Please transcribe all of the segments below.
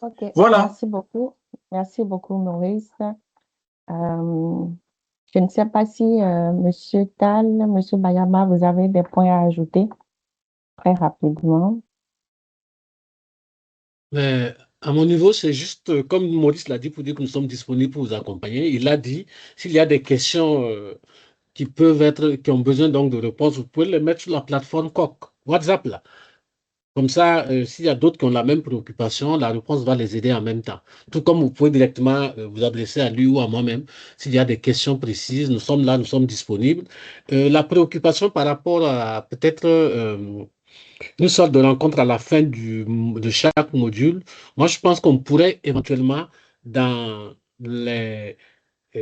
OK, Voilà. merci beaucoup. Merci beaucoup, Maurice. Je ne sais pas si Monsieur Tal, Monsieur Bayama, vous avez des points à ajouter très rapidement. Mais à mon niveau, c'est juste, comme Maurice l'a dit, pour dire que nous sommes disponibles pour vous accompagner. Il a dit, s'il y a des questions qui peuvent être, qui ont besoin donc de réponses, vous pouvez les mettre sur la plateforme COC, WhatsApp là. Comme ça, s'il y a d'autres qui ont la même préoccupation, la réponse va les aider en même temps. Tout comme vous pouvez directement vous adresser à lui ou à moi-même. S'il y a des questions précises, nous sommes là, nous sommes disponibles. La préoccupation par rapport à peut-être une sorte de rencontre à la fin de chaque module, moi je pense qu'on pourrait éventuellement, dans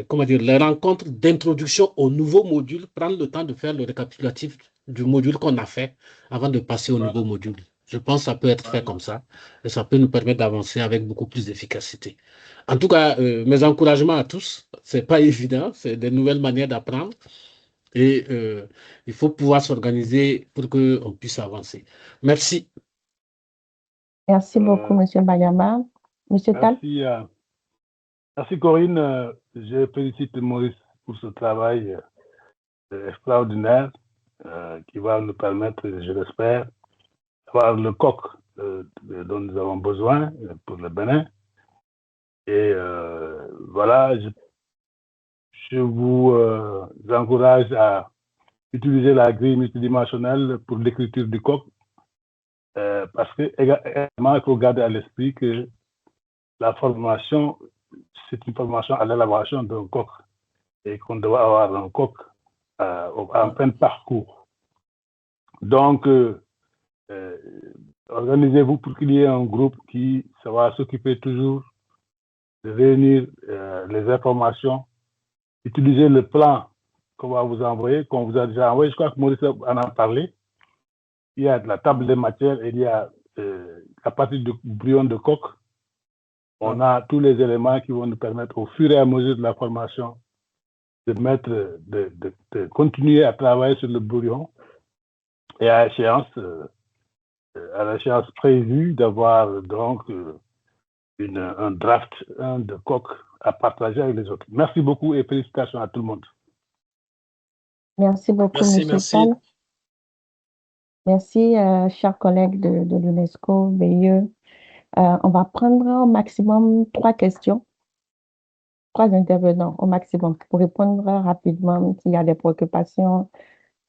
comment dire, les rencontres d'introduction au nouveau module, prendre le temps de faire le récapitulatif du module qu'on a fait avant de passer au nouveau Voilà, module. Je pense que ça peut être fait voilà. comme ça et ça peut nous permettre d'avancer avec beaucoup plus d'efficacité. En tout cas, mes encouragements à tous. C'est pas évident, c'est des nouvelles manières d'apprendre et il faut pouvoir s'organiser pour qu'on puisse avancer. Merci. Merci beaucoup, Euh, Monsieur Bayama. Monsieur Tal? merci, merci Corinne. Je félicite Maurice pour ce travail extraordinaire qui va nous permettre, je l'espère, d'avoir le coq dont nous avons besoin pour le Bénin. Et voilà, je vous encourage à utiliser la grille multidimensionnelle pour l'écriture du coq, parce que également, il faut garder à l'esprit que la formation, c'est une formation à l'élaboration d'un coq et qu'on doit avoir un coq en fin de parcours. Donc, organisez-vous pour qu'il y ait un groupe qui va s'occuper toujours de réunir les informations, utiliser le plan qu'on va vous envoyer, qu'on vous a déjà envoyé. Je crois que Maurice en a parlé. Il y a de la table des matières et il y a à partir du brouillon de coq, on a tous les éléments qui vont nous permettre au fur et à mesure de la formation de continuer à travailler sur le brouillon et à l'échéance prévue d'avoir donc un draft de coq à partager avec les autres. Merci beaucoup et félicitations à tout le monde. Merci beaucoup, Merci, Monsieur merci. Tal. Merci, chers collègues de l'UNESCO, BIE. On va prendre au maximum 3 questions, 3 intervenants au maximum pour répondre rapidement s'il y a des préoccupations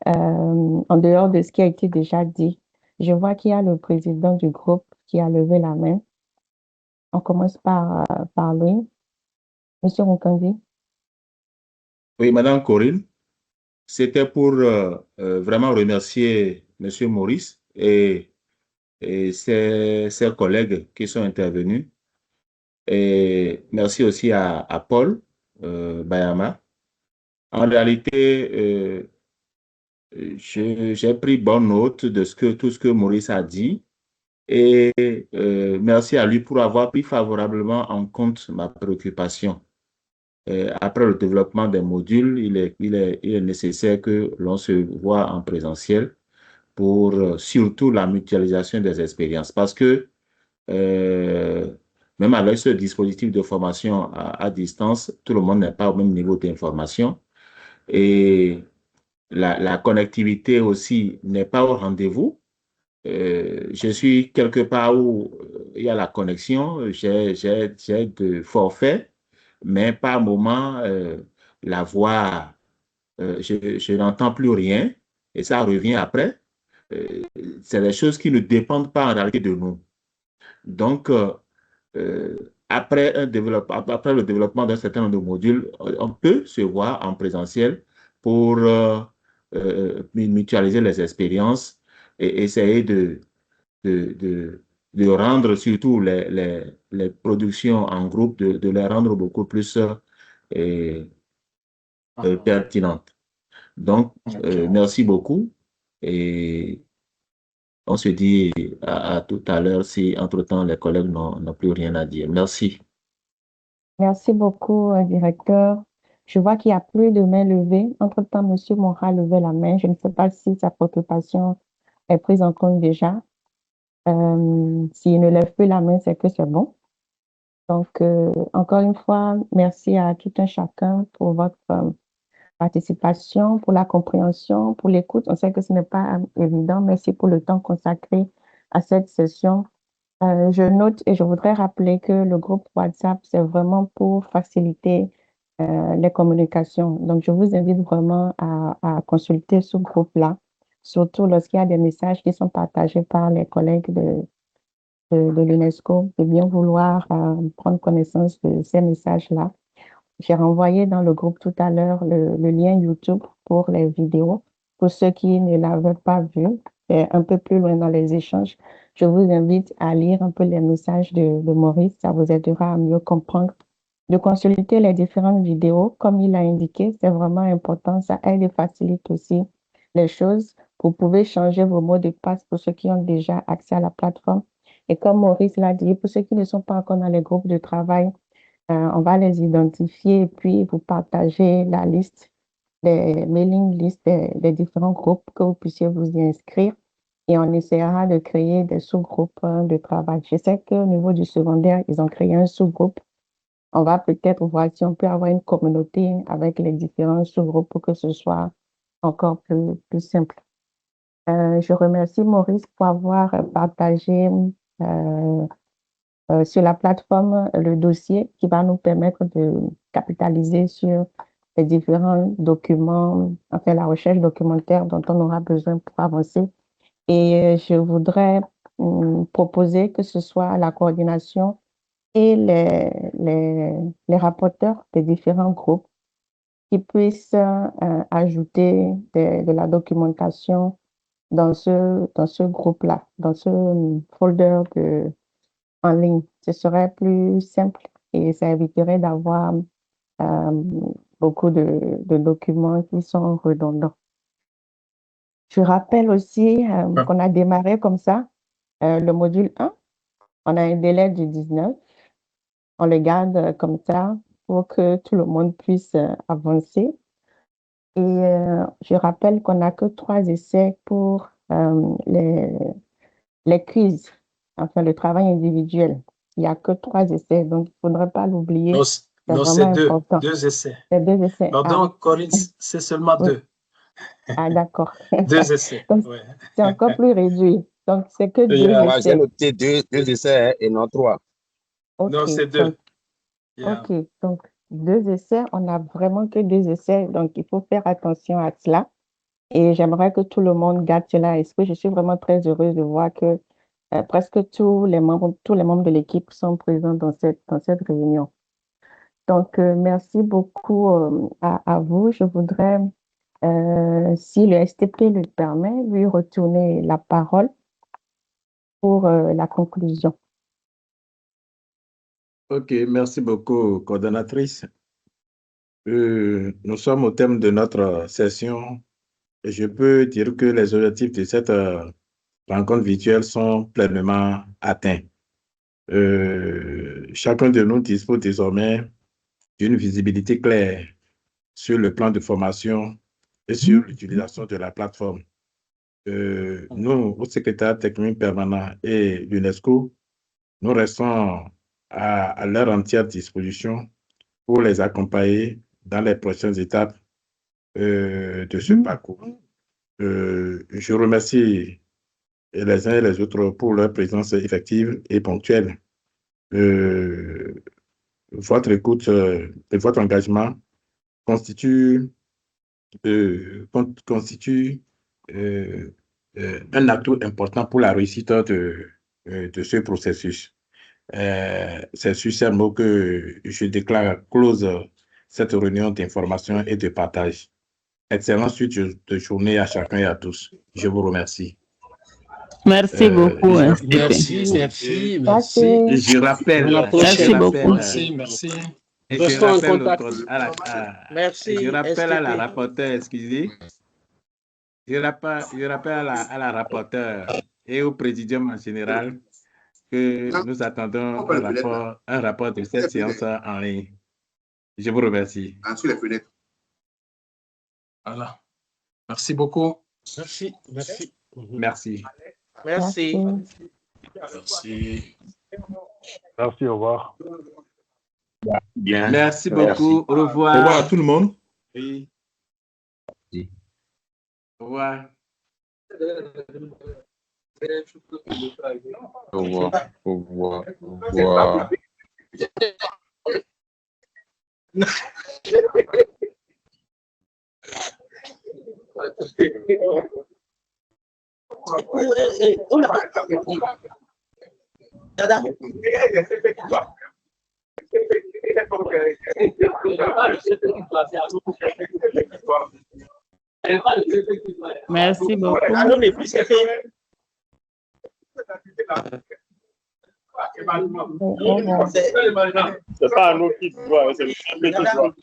en dehors de ce qui a été déjà dit. Je vois qu'il y a le président du groupe qui a levé la main. On commence par lui. Monsieur Mukangi. Oui, Madame Corinne, c'était pour vraiment remercier Monsieur Maurice et ses collègues qui sont intervenus. Et merci aussi à Paul Bayama. En réalité, j'ai pris bonne note de tout ce que Maurice a dit et merci à lui pour avoir pris favorablement en compte ma préoccupation. Après le développement des modules, il est nécessaire que l'on se voit en présentiel pour surtout la mutualisation des expériences. Parce que euh, même avec ce dispositif de formation à distance, tout le monde n'est pas au même niveau d'information. Et la connectivité aussi n'est pas au rendez-vous. Je suis quelque part où il y a la connexion, j'ai de forfaits, mais par moment, la voix, je n'entends plus rien et ça revient après. Euh, c'est des choses qui ne dépendent pas en réalité de nous. Donc, après le développement d'un certain nombre de modules, on peut se voir en présentiel pour mutualiser les expériences et essayer de, de, de rendre surtout les productions en groupe, de les rendre beaucoup plus pertinentes. Donc, Ok. merci beaucoup et on se dit à tout à l'heure si entre-temps les collègues n'ont plus rien à dire. Merci. Merci beaucoup, directeur. Je vois qu'il n'y a plus de main levée. Entre-temps, Monsieur Morin a levé la main. Je ne sais pas si sa préoccupation est prise en compte déjà. S'il ne lève plus la main, c'est que c'est bon. Donc, encore une fois, merci à tout un chacun pour votre participation, pour la compréhension, pour l'écoute. On sait que ce n'est pas évident. Merci pour le temps consacré à cette session. Je note et je voudrais rappeler que le groupe WhatsApp, c'est vraiment pour faciliter les communications. Donc, je vous invite vraiment à consulter ce groupe-là, surtout lorsqu'il y a des messages qui sont partagés par les collègues de l'UNESCO, de bien vouloir prendre connaissance de ces messages-là. J'ai renvoyé dans le groupe tout à l'heure le lien YouTube pour les vidéos. Pour ceux qui ne l'avaient pas vu, et un peu plus loin dans les échanges, je vous invite à lire un peu les messages de Maurice. Ça vous aidera à mieux comprendre. De consulter les différentes vidéos, comme il a indiqué, c'est vraiment important. Ça aide et facilite aussi les choses. Vous pouvez changer vos mots de passe pour ceux qui ont déjà accès à la plateforme. Et comme Maurice l'a dit, pour ceux qui ne sont pas encore dans les groupes de travail, on va les identifier et puis vous partagez la liste des mailing lists des différents groupes que vous puissiez vous y inscrire et on essaiera de créer des sous-groupes de travail. Je sais qu'au niveau du secondaire, ils ont créé un sous-groupe. On va peut-être voir si on peut avoir une communauté avec les différents sous-groupes pour que ce soit encore plus simple. Je remercie Maurice pour avoir partagé sur la plateforme le dossier qui va nous permettre de capitaliser sur les différents documents, enfin la recherche documentaire dont on aura besoin pour avancer. Et je voudrais proposer que ce soit la coordination et les rapporteurs des différents groupes qui puissent ajouter de la documentation dans ce groupe-là, dans ce folder en ligne. Ce serait plus simple et ça éviterait d'avoir euh, beaucoup de documents qui sont redondants. Je rappelle aussi qu'on a démarré comme ça le module 1. On a un délai du 19. On le garde comme ça pour que tout le monde puisse avancer. Et je rappelle qu'on n'a que 3 essais pour les quiz, enfin le travail individuel. Il n'y a que 3 essais, donc il ne faudrait pas l'oublier. Non, C'est non, vraiment c'est important. 2 essais. C'est 2 essais. Pardon, Corinne, c'est seulement Oui. 2. Ah, d'accord. 2 essais, Donc, ouais. c'est encore plus réduit. Donc, c'est que 2 Yeah. J'ai essais. noté deux essais et non 3. Non, OK. c'est 2. Donc, Yeah. OK. Donc, 2 essais, on n'a vraiment que 2 essais. Donc, il faut faire attention à cela. Et j'aimerais que tout le monde garde cela à l'esprit. Je suis vraiment très heureuse de voir que presque tous les membres de l'équipe sont présents dans cette réunion. Donc, merci beaucoup à vous. Je voudrais, si le STP le permet, lui retourner la parole pour la conclusion. OK, merci beaucoup, coordonnatrice. Nous sommes au thème de notre session. Et je peux dire que les objectifs de cette rencontre virtuelle sont pleinement atteints. Chacun de nous dispose désormais d'une visibilité claire sur le plan de formation et sur l'utilisation de la plateforme. Nous, au secrétaire technique permanent et l'UNESCO, nous restons à leur entière disposition pour les accompagner dans les prochaines étapes de ce parcours. Je remercie les uns et les autres pour leur présence effective et ponctuelle. Votre écoute et votre engagement constituent un atout important pour la réussite de ce processus. C'est sur ces mots que je déclare close cette réunion d'information et de partage. Excellente suite de journée à chacun et à tous. Je vous remercie. Merci beaucoup, Merci. Merci. Et je rappelle, Merci beaucoup. Merci. et Restons en je rappelle contact. Merci, je rappelle à la STP. rapporteure, excusez. Je rappelle à la rapporteure et au présidium en général que nous attendons un rapport de cette séance en ligne. Je vous remercie. Sur les fenêtres. Voilà. Merci beaucoup. Merci. Merci. Merci. Merci. Merci. Merci, au revoir. Bien. Merci beaucoup. Au revoir. Au revoir à tout le monde. Oui. Au revoir. Au revoir. Au revoir. Au revoir. Merci beaucoup. C'est pas un autre qui doit, c'est le chef qui doit.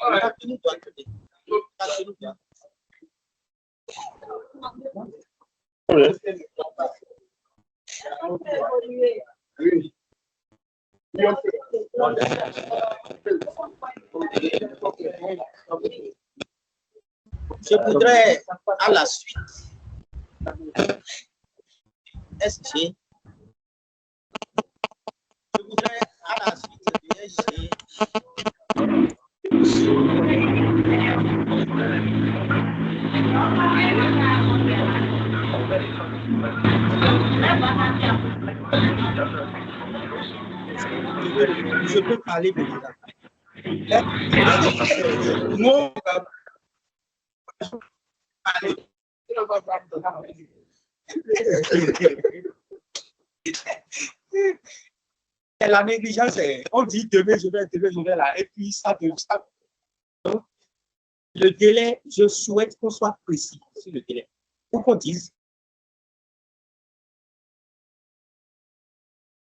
Je voudrais à la suite SG. Je voudrais à la suite de SG. Je peux parler de ça. Moi, la négligence, on dit demain je vais là, et puis ça. Le délai, je souhaite qu'on soit précis sur le délai. Pour qu'on dise